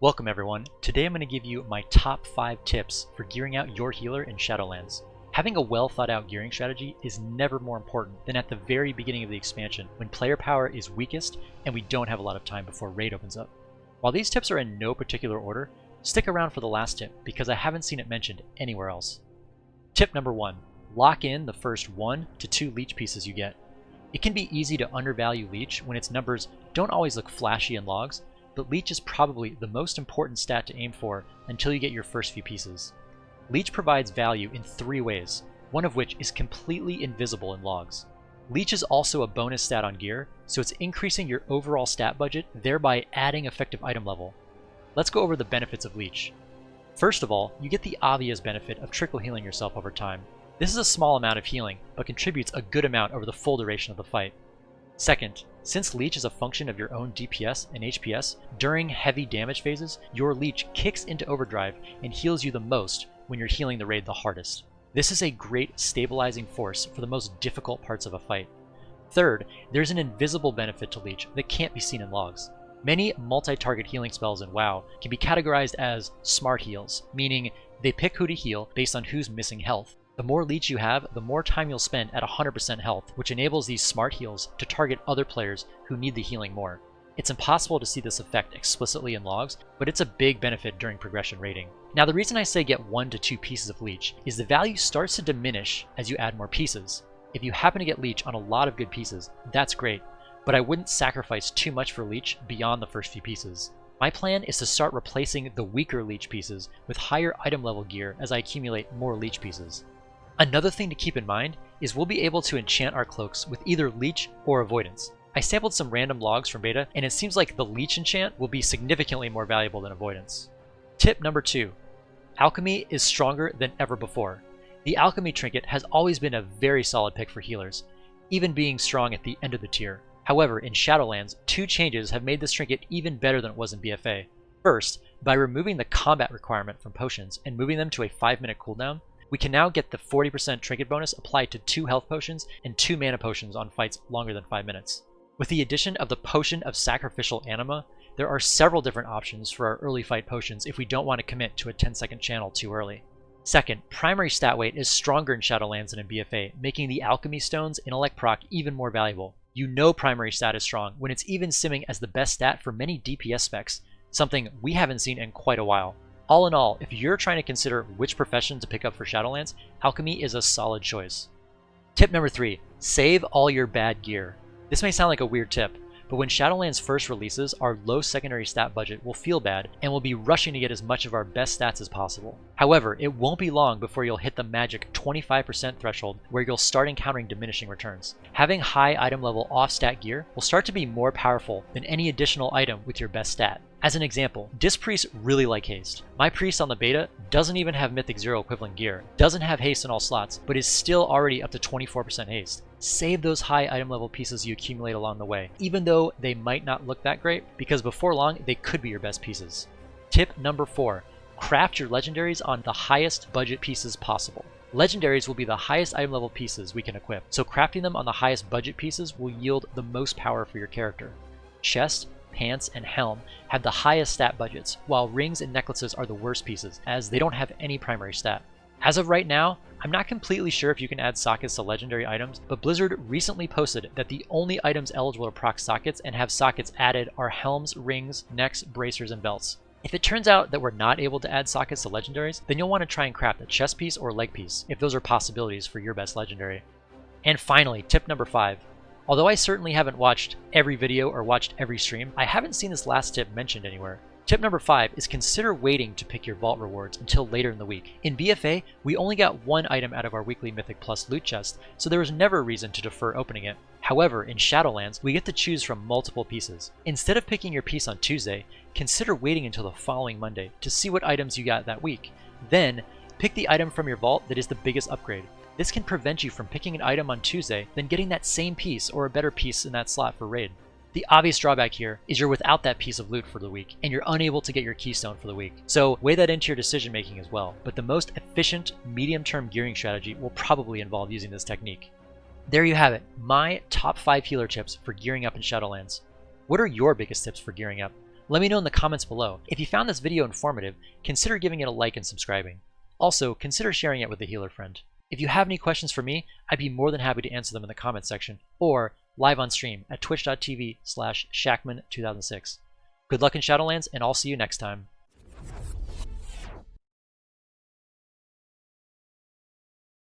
Welcome everyone. Today I'm going to give you my top 5 tips for gearing out your healer in Shadowlands. Having a well thought out gearing strategy is never more important than at the very beginning of the expansion when player power is weakest and we don't have a lot of time before raid opens up. While these tips are in no particular order, stick around for the last tip because I haven't seen it mentioned anywhere else. Tip number 1. Lock in the first 1 to 2 leech pieces you get. It can be easy to undervalue leech when its numbers don't always look flashy in logs, but leech is probably the most important stat to aim for until you get your first few pieces. Leech provides value in 3 ways, one of which is completely invisible in logs. Leech is also a bonus stat on gear, so it's increasing your overall stat budget, thereby adding effective item level. Let's go over the benefits of leech. First of all, you get the obvious benefit of trickle healing yourself over time. This is a small amount of healing, but contributes a good amount over the full duration of the fight. Second, since leech is a function of your own DPS and HPS, during heavy damage phases, your leech kicks into overdrive and heals you the most when you're healing the raid the hardest. This is a great stabilizing force for the most difficult parts of a fight. Third, there's an invisible benefit to leech that can't be seen in logs. Many multi-target healing spells in WoW can be categorized as smart heals, meaning they pick who to heal based on who's missing health. The more leech you have, the more time you'll spend at 100% health, which enables these smart heals to target other players who need the healing more. It's impossible to see this effect explicitly in logs, but it's a big benefit during progression raiding. Now the reason I say get 1 to 2 pieces of leech is the value starts to diminish as you add more pieces. If you happen to get leech on a lot of good pieces, that's great, but I wouldn't sacrifice too much for leech beyond the first few pieces. My plan is to start replacing the weaker leech pieces with higher item level gear as I accumulate more leech pieces. Another thing to keep in mind is we'll be able to enchant our cloaks with either leech or avoidance. I sampled some random logs from beta and it seems like the leech enchant will be significantly more valuable than avoidance. Tip number 2. Alchemy is stronger than ever before. The alchemy trinket has always been a very solid pick for healers, even being strong at the end of the tier. However, in Shadowlands, 2 changes have made this trinket even better than it was in BFA. First, by removing the combat requirement from potions and moving them to a 5-minute cooldown, we can now get the 40% trinket bonus applied to 2 health potions and 2 mana potions on fights longer than 5 minutes. With the addition of the Potion of Sacrificial Anima, there are several different options for our early fight potions if we don't want to commit to a 10-second channel too early. Second, primary stat weight is stronger in Shadowlands than in BFA, making the Alchemy Stone's intellect proc even more valuable. You know primary stat is strong when it's even simming as the best stat for many DPS specs, something we haven't seen in quite a while. All in all, if you're trying to consider which profession to pick up for Shadowlands, Alchemy is a solid choice. Tip number 3, save all your bad gear. This may sound like a weird tip, but when Shadowlands first releases, our low secondary stat budget will feel bad and we'll be rushing to get as much of our best stats as possible. However, it won't be long before you'll hit the magic 25% threshold where you'll start encountering diminishing returns. Having high item level off stat gear will start to be more powerful than any additional item with your best stat. As an example, Disc Priests really like haste. My priest on the beta doesn't even have Mythic 0 equivalent gear, doesn't have haste in all slots, but is still already up to 24% haste. Save those high item level pieces you accumulate along the way, even though they might not look that great, because before long they could be your best pieces. Tip number 4, craft your legendaries on the highest budget pieces possible. Legendaries will be the highest item level pieces we can equip, so crafting them on the highest budget pieces will yield the most power for your character. Chest, pants, and helm have the highest stat budgets, while rings and necklaces are the worst pieces, as they don't have any primary stat. As of right now, I'm not completely sure if you can add sockets to legendary items, but Blizzard recently posted that the only items eligible to proc sockets and have sockets added are helms, rings, necks, bracers, and belts. If it turns out that we're not able to add sockets to legendaries, then you'll want to try and craft a chest piece or leg piece, if those are possibilities for your best legendary. And finally, tip number 5. Although I certainly haven't watched every video or watched every stream, I haven't seen this last tip mentioned anywhere. Tip number 5 is consider waiting to pick your vault rewards until later in the week. In BFA, we only got 1 item out of our weekly Mythic Plus loot chest, so there was never a reason to defer opening it. However, in Shadowlands, we get to choose from multiple pieces. Instead of picking your piece on Tuesday, consider waiting until the following Monday to see what items you got that week. Then, pick the item from your vault that is the biggest upgrade. This can prevent you from picking an item on Tuesday, then getting that same piece or a better piece in that slot for raid. The obvious drawback here is you're without that piece of loot for the week, and you're unable to get your keystone for the week. So weigh that into your decision making as well, but the most efficient medium-term gearing strategy will probably involve using this technique. There you have it, my top 5 healer tips for gearing up in Shadowlands. What are your biggest tips for gearing up? Let me know in the comments below. If you found this video informative, consider giving it a like and subscribing. Also, consider sharing it with a healer friend. If you have any questions for me, I'd be more than happy to answer them in the comments section or live on stream at twitch.tv/Shackman2006. Good luck in Shadowlands, and I'll see you next time.